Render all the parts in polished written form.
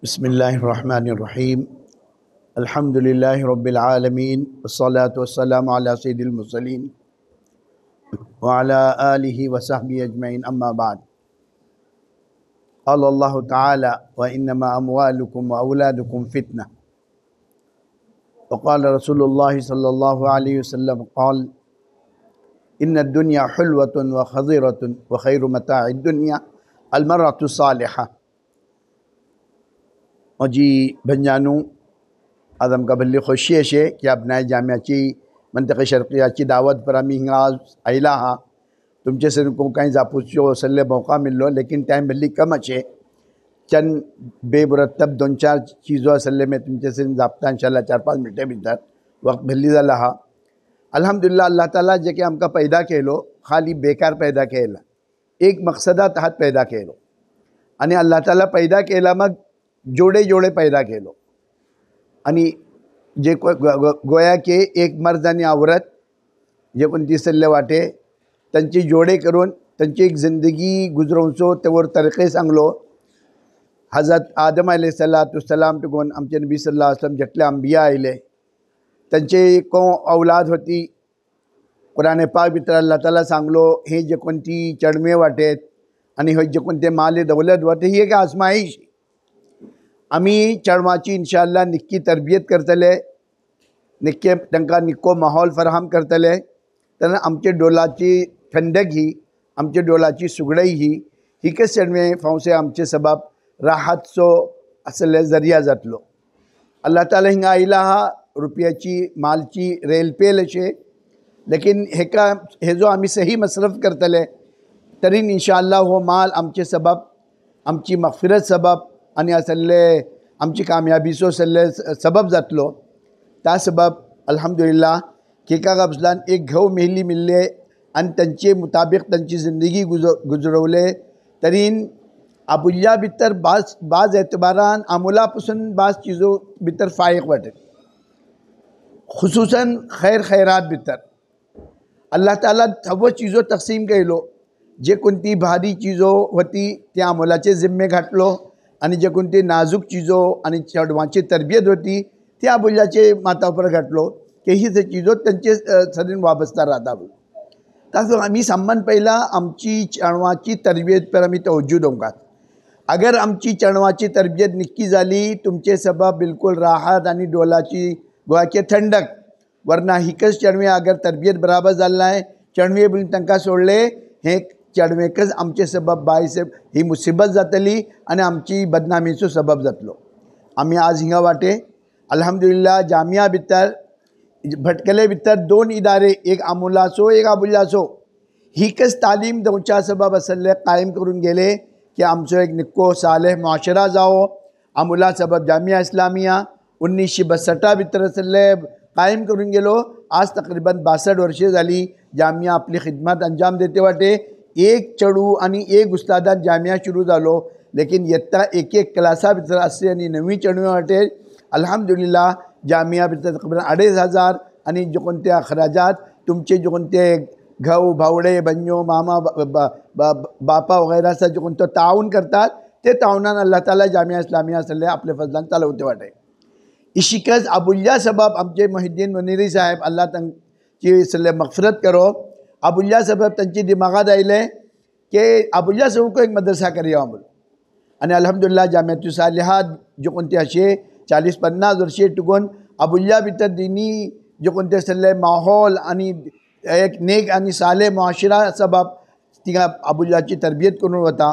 बिस्मिल्लाहिर्रहमानिर्रहीम अल्हम्दुलिल्लाहि रब्बिल आलमीन वस्सलातु वस्सलामु अला सय्यिदिल मुरसलीन व अला आलिहि व सहबिहि अजमईन अम्मा बाद। क़ाल अल्लाहु तआला व इन्नमा अमवालुकुम व औलादुकुम फितना व क़ाल रसूलुल्लाहि सल्लल्लाहु अलैहि वसल्लम क़ाल इन्नद दुनिया हुल्वतुन व खज़ीरतुन व खैरु मताइद दुनिया अल मर्अतु सालिहा। और जी भंजानू आदम का भल्ली खुशी है कि अपना जामियाची मंतक़े शर्क़ियाची दावत पर अमी हिंगाज आइला हा तुमचे से को कहीं जापूछो सल्ले मौका मिल लो, लेकिन टाइम भल्ली कम अच्छे चंद बेमुरतब दोन चार चीज़ों सल्ले में तुमचे से जाप्ता इंशाल्लाह 4-5 मिनटें भीतर वक्त भल्ली ज़ला हा। अल्हम्दुलिल्लाह अल्लाह ताला जेके हमका पैदा केलो खाली बेकार पैदा केला, एक मकसदा तहत पैदा केलो आणि अल्लाह ताला पैदा केला मग जोड़े जोड़े पैदा केलो आणि जे गोया के एक मर्द आणि औरत जे पण दिसले वाटे त्यांची जोडे करून त्यांची एक जिंदगी गुजरोवचो तेवर तरीके सांगलो। हज़रत आदम अलैहिस्सलाम टुकून आमचे नबी सल्लल्लाहु अलैहि वसल्लम जटले अंबिया आयले त्यांचे को औलाद होती। कुरान पाक भितर अल्लाह ताला सांगलो हे जे कोणती चढमे वाटेत आणि हे जे कोणते माले दौलत वाटे ही एक आजमाईश। आम्ही चढवाची इंशाअल्लाह निक्की तरबियत करतले, निक्के तांकां निक्को माहौल फराहम करतले, तेन्ना आमचे डोलाची ठंडक ही आमचे डोलाची सुगडई ही कस चढवे फावसे आमचे सबब राहतचो असले जरिया जातलो। अल्लाह ताला हिंगा आयला हा रुपयाची मालची रेलपेल अशे, लेकिन हे जो आम्ही सही मसरफ करतले तरीन इंशाअल्लाह हो माल आमचे सबब आमची मगफिरत सबब आणि असले आमची कामयाबीचो सल्ले सबब जातलो। त्या सबब अल्हम्दुलिल्लाह केका गबजलान एक घव मेहली मिलले आणि त्यांचे मुताबिक त्यांची ज़िंदगी गुजरवले तरीन अबुल्ला भितर बाज एतबारान आमुलापासून बाज चीज़ों भितर फायक वाटे, खुसूसन खैरात भितर अल्लाह ताला सर्व चीज़ों तकसीम केलो। जे कोणती भारी चीज़ों होती त्या आमुलाचे जिम्मे घातलो आणि जे कोणती नाजूक चीज़ों आणि चढवाची तरबियत होती त्या अबुल्लाचे माथावर घातलो की ही चीज़ों त्यांचे सरीन वाबस्ता राहता। तासो आम्ही सामान पहिला आमची चढवाची तरबियत पर आम्ही तवज्जो दोंगात। अगर आमची चढवाची तरबियत निक्की झाली तुमचे सबब बिल्कुल राहत आणि डोलाची गोया के थंडक, वरना हिकच चढवे अगर तरबियत बराबर झाला आहे चढवे बोलून तांकां सोडले हे चढवेकच आमचे सबब बायस ही मुसीबत जातली आणि आमची बदनामीचो सबब जातलो। आम्ही आज हिंगा वाटे अल्हम्दुलिल्लाह जामिया भितर भटकले भितर दोन इदारे, एक आमुलाचो एक अबुल्लाचो, हिकच तालीम दोनच्या सबब असले कायम करून गेले की आमचो एक निक्को सालेह मुआशरा जाओ। आमुला सबब जामिया इस्लामिया 1962 भितर असले कायम करून गेलो। आज तकरीबन 62 वर्षे झाली जामिया आपली खिदमत अंजाम देते वाटे। एक चढू आणि एक उस्तादात जामिया सुरू झालो, लेकिन येत्ता एक क्लासा भितर असे आणि 9वी चढवे वाटे अल्हम्दुलिल्लाह जामिया भितर तकरीबन 2500 आणि जे कोणते अखराजात तुमचे जे कोणते घव भावडे बन्यो मामा बापा वगैरह सा जो कोणतं ताउन करतात ते ताउनान अल्लाह ताला जामिया इस्लामिया सल्ले आपले फजलान चालवते वाटे। इशिकज अबुल्ला सबब आमचे मोहिद्दीन मुनीरी साहेब अल्लाह तांची सल्ले मगफरत करो, अबुल्ला सबब त्यांची दिमागात आयले की अबुल्ला सबब को एक मदरसा करिया बोल आणि अल्हम्दुलिल्लाह जामियातुस सालिहात जो कोणते असे 40-50 वर्षे टुकून अबुल्ला भितर दिनी जो कोणते सल्ले माहौल आणि एक नेक आणि साले मुआशरा सबब तिका अबुल्लाची तरबियत करून वता।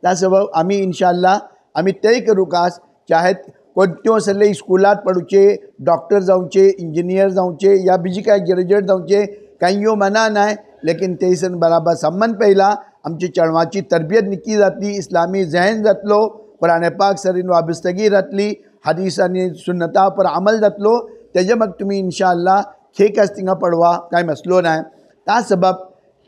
त्या सबब आम्ही इंशाअल्लाह आम्ही तय करू कास चाहे कोणत्यो सल्ले स्कूलात पडूचे, डॉक्टर जाऊचे, इंजिनियर जाऊचे या बीजी काय ग्रॅज्युएट जाऊचे काहीयो मना नाही, लेकिन तेसन बराबर संबंध पहिला आमची चढवाची तरबियत निक्की जातली, इस्लामी जहन जातलो, कुरान पाक सरीन वाबस्तगी जातली, हदीस आणि सुन्नता पर अमल जातलो। तेजे मग तुम्ही इंशाअल्लाह खेकास तिंगा पडवा काय मसलो नाही। त्या सबब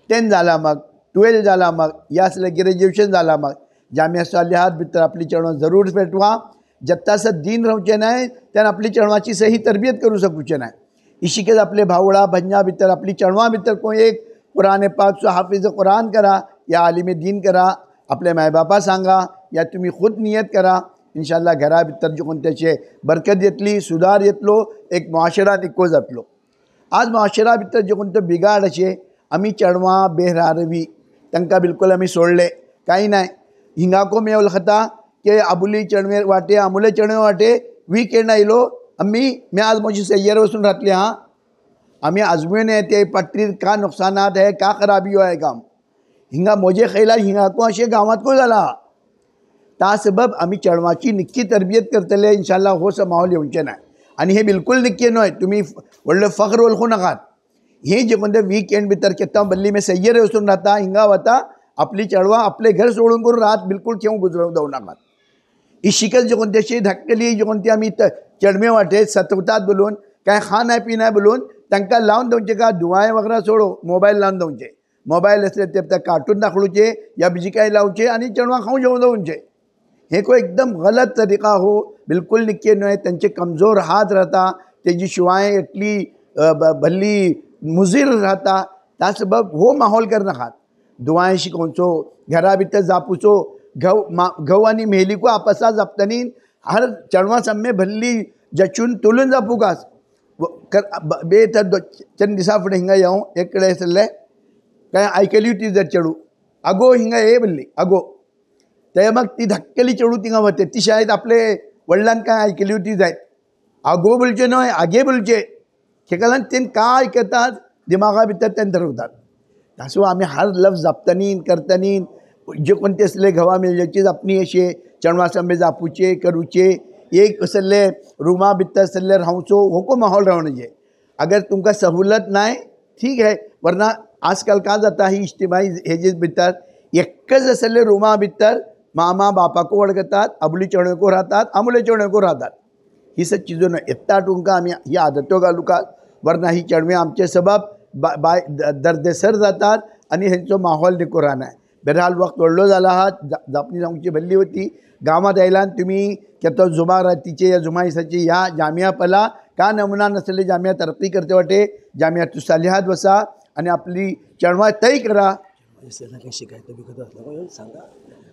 10 झाला मग 12 झाला मग या असले ग्रॅज्युएशन झाला मग जामिया सालिहात भितर आपली चढवा जरूर पेटवा। जत्तासं दीन रावचे नाही त्यानं आपली चढवाची सही तरबियत करू शकूचे नाही। इशिकेच आपले भावडा भंजा भितर आपली चढवा भितर कोई एक कुरान पाकचो हाफिज कुरान करा या आलिम दीन करा, आपले माय बापा सांगा या तुम्ही खुद नियत करा इंशाल्लाह घरा भितर जो कोणत्याचे बरकत येतली, सुदार येतलो, एक मुआशरा निको जातलो. आज मुआशरा भितर जे कोणते बिगाड अशे आमी चेडवां बेहरारवी तांकां बिलकुल आमी सोडले, कांय नाय. हिंगाको मेवल खाता के आबुली चेडवे वाटे आमुले चेडवे वाटे वीकेंड आयलो मैं आज मुझे सैयर वसून राहतले. हाँ आम्ही आजमून येते पट्टीर का नुकसानात है का खराबी हो है काम हिंगा मोजे खैला हिंगाको अशे गावात को जाला. ता सबब आम्ही चेडवाची निक्की तरबियत करतले इंशाल्लाह. हो असं माहोल येवचे ना आणि हे बिलकुल निक्की न्हय. तुम्ही व्हडले फख्र वळखू नाकात. हे जे कोणते वीकेंड भितर केत्ता बल्ली मे सैयर वसून राहता हिंगा वता आपली चेडवां आपले घर सोडून करून रात बिलकुल केव गुजरवूंक जाऊ नाकात. ही शिकल जे कोणते अशी धाकटली जे कोणती आम्ही चेडमे वाटे सतवतात बोलून काय खा नाही पी नाही बोलून तांकां लावन दवचे का दुआएं वगैरह सोडो मोबाईल लावन दवचे. मोबाईल असले ते कार्टून दाखवचे या बीजी काय लावचे आणि चेडवां खाऊ जेवून दवचे. हे को एकदम गलत तरीका हो, बिलकुल निक्के न्हय. त्यांचे कमजोर हात राहता, तेजी शिवाय इतली भल्ली मुजीर राहता. त्या सबब हो माहोल कर नाकात. दुआएं शिकोवचो, घरा भितर जापूचो, घव आणि मेहली को आपसा जापतनी हर चेडवां सम्मे भल्ली जचून तुलून जापूकास बे तर चंद दिसा फुडें हिंगा येवं एक कडेन आसले काय आयकली ती जर चेडू आगो हिंगा ये बोल्ली आगो ते मग ती धक्केली चेडू तिंगा वते. ती शायद आपले वडिलांक काय आयकली होती जायत. आगो बोलचे न्हय आगे बोलचे. हेका लागून तेन काय आयकतात दिमागा भितर तेन धरवतात. तासो आमी हर लफ्ज जापतनी करतनी जे कोणते असले घवा मिलचे जापणी अशे चेडवां सम्मे जापूचे करूचे. एक असले रूमा भितर असले रावचो होको माहोल रावणजे. अगर तुमकां सहूलत नाय ठीक है, वरना आजकाल का जाता ही इज्तिमाई हेजे भितर एकच असले रूमा भितर मामा बापाको वळखतात, आबुली चेडवेको राहतात, आमुले चेडवेको राहतात. ही सब चीजों न येता तुमकां आमी ही आदत्यो घालूकात, वरना ही चेडवे आमचे सबब बाय दर्देसर जातात आणि हेंचो माहोल देखो राहना. बहरहाल वक्त व्हडलो जाला हा, जापणी जावची भल्ली होती. गावात आयलान तुम्ही केतो जुमा रातीचे या जुमा दिसाची या जामिया पला का नमुना नसले जामिया तरक्की करते वाटे जामिया तुसालिहात वसा आणि आपली चेडवां तय करा.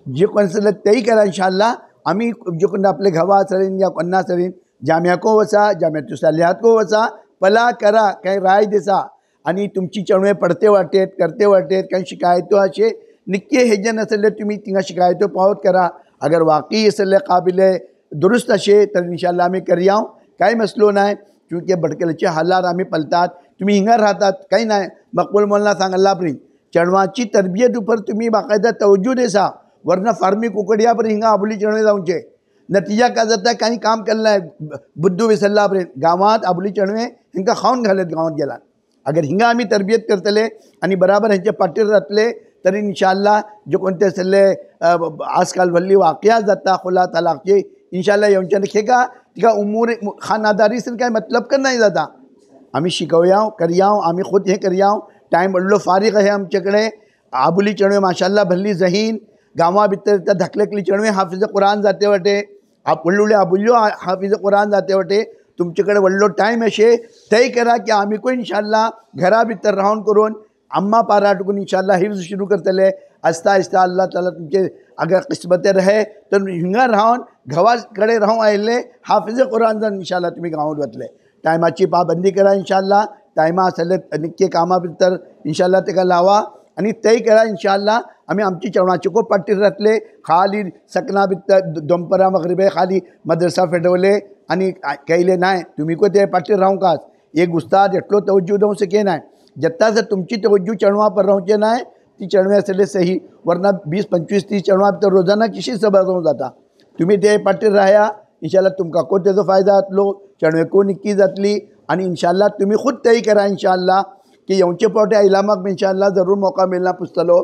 जे कोण असले तय करा इंशाल्लाह. आम्ही जे कोण आपले घवा सरीन या कोन्ना सरीन जामिया को वसा जामिया तुसालिहात को वसा पला करा काही राय देसा आणि तुमची चेडवे पडते वाटेत करते वाटेत काही शिकायतो असे निक्के हेजे नसले तुम्ही तिंगा शिकायतो पावत करा. अगर वाकई असले काबिले दुरुस्त असे तर इंशाल्लाह आम्ही करयाव काही मसलो नाही. क्योंकि भटकलचे हालात आम्ही पलतात. तुम्ही हिंगा राहतात काही नाही. मकबूल मोलना सांगला परी चेडवांची तरबियत उपर तुम्ही बाकायदा तवज्जो देसा, वरना फार्मी कुकडिया पर हिंगा आबुली चेडवे जाऊचे. नतीजा का जाता काही काम केलं बुद्धू विसरला परी गावात आबुली चेडवे हिंका खाऊन घालत गावात गेला. अगर हिंगा आम्ही तरबियत करतले आणि बराबर ह्यांचे पाठीर राहतले तर इंशाल्लाह जे कोणते असले आजकाल भल्ली वाकया जाता खुला तलाकचे इंशाल्लाह येवचे हे का तिका उमूर खानादारी से काय मतलब कर नाही जाता. आम्ही शिकवयाव करयाव आम्ही खुद हे करयाव. टाइम व्हडलो फारीक आहे आमच्याकडे. आबुली चेडवे माशाल्लाह भल्ली जहीन गावा भितर त्या धकलेकली चेडवे हाफिज कुरान जाते वाटे व्हडले आबुल्यो हाफिज कुरान जाते वाटे. तुमच्याकडे व्हडलो टाइम अशे तय करा की आम्ही को इंशाल्लाह घरा भितर राहून करून अम्मा पारा टुकून इंशाल्लाह हिफ्ज शुरू करतले. आस्ता आस्ता अल्लाह ताला तुमचे अगर किस्मते रहे तर हिंगा राहून घवाकडे राहून आयले हाफिज कुरान जावन इंशाल्लाह तुम्ही गावात वतले. टायमाची पाबंदी करा इंशाल्लाह. टायमा असले निक्के कामा भितर इंशाल्लाह तेका लावा आणि तय करा इंशाल्लाह. आम्ही आमची चेडवांची को पाठीर राहतले. खाली सकना भितर दनपरा मगरिबे खाली मदरसा फेडवले आणि कहले नाही तुम्ही को ते पाठीर रावकाच. एक उस्ताद एटलो तवज्जो देऊ शके नाही. जत्ता जर तुमची तवज्जो चेडवां पर रावचे नाही ती चेडवे असले सही, वरना 20, 25, 30 चेडवां भितर रोजाना किशी सभा जावं जाता. तुम्ही ते पाठीर राहया इंशाल्लाह तुमकां को तेजो फायदा जातलो, चेडवे को निक्की जातली आणि इंशाल्लाह तुम्ही खुद तय करा इंशाल्लाह की येवचे पावटे आयलामाक इंशाल्लाह जरूर मौका मिळना पुसतलो.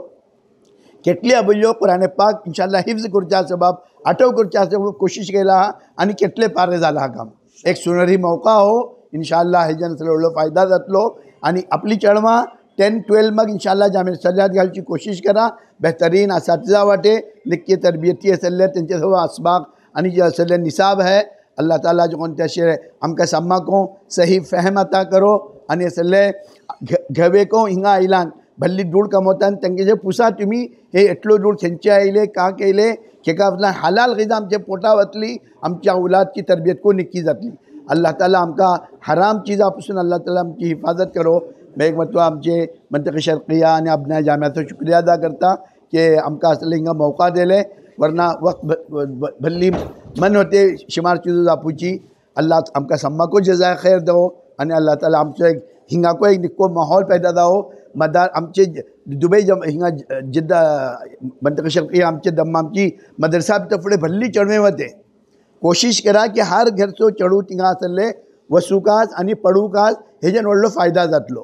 केटली आबुल्यो कुरान पाक इंशाल्लाह हिफ्ज करच्या सबब आठव करच्या सबब कोशिश केला आणि केटले पारे जाला हा काम. एक सुनहरी मौका हो इंशाल्लाह हेजन व्हडलो फायदा जातलो. आणि आपली चेडवां 10, 12 मग इंशाल्लाह जामिया तुसालिहात घालची कोशिश करा. बेहतरीन असातिजा वाटे निक्की तरबियती असले तेंचे सगळं असबाक आणि जे असले निसाब है अल्लाह ताला जो कोणते अशे आमकां सम्माको सही फहम अता करो. आणि असले घवेको हिंगा आयलान भल्ली दूड कमवतात त्यांचे जे पुसा तुम्ही हे एटलो दूड खंयचे आयले का केले की का हलाल गिजा आमच्या पोटा वतली, आमच्या औलादची तरबियत को निक्की जातली. अल्लाह ताला आमकां हराम चिजापासून अल्लाह ताला आमची हिफाजत करो. मैं एक मतलब आमचे मंतक़े शर्क़िया आणि अबना जामियाचो शुक्रिया अदा करता कि आमकां असले हिंगा मौका दिले, वरना वक्त भल्ली मन होते शुमार चीज़ों जापूची. अल्लाह आमकां सम्माको जज़ाय खैर दो आणि अल्लाह ताला आमचो एक हिंगाको एक निक्को माहौल पैदा जावो. मदार आमचे दुबई हिंगा जिद्दा मंतक़े शर्क़िया आमचे दम्मा आमची मदरसा भितर फुडें भल्ली चडवें वते. कोशिश करा की हर घरचो चेडू थिंगा आसले वसूकाच आनी पडूकाच हेजेन व्हडलो फायदा जातलो.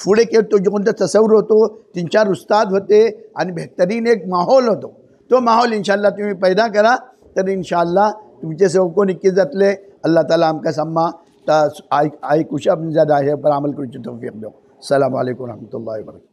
फुडें के तुजे कोणतो तसवूर होतो, 3-4 उस्ताद होते आणि बेहतरीन एक माहौल होतो. तो माहौल इंशाअल्लाह तुम्ही पैदा करा तर इंशाअल्लाह तुमचे सबको निक्की जातले. अल्लाह ताला आमकां सम्मा आयकुशा ज़्यादा आहे पर अमल करूची तौफीक दो. अस्सलामु अलैकुम व रहमतुल्लाहि व बरकातुहू.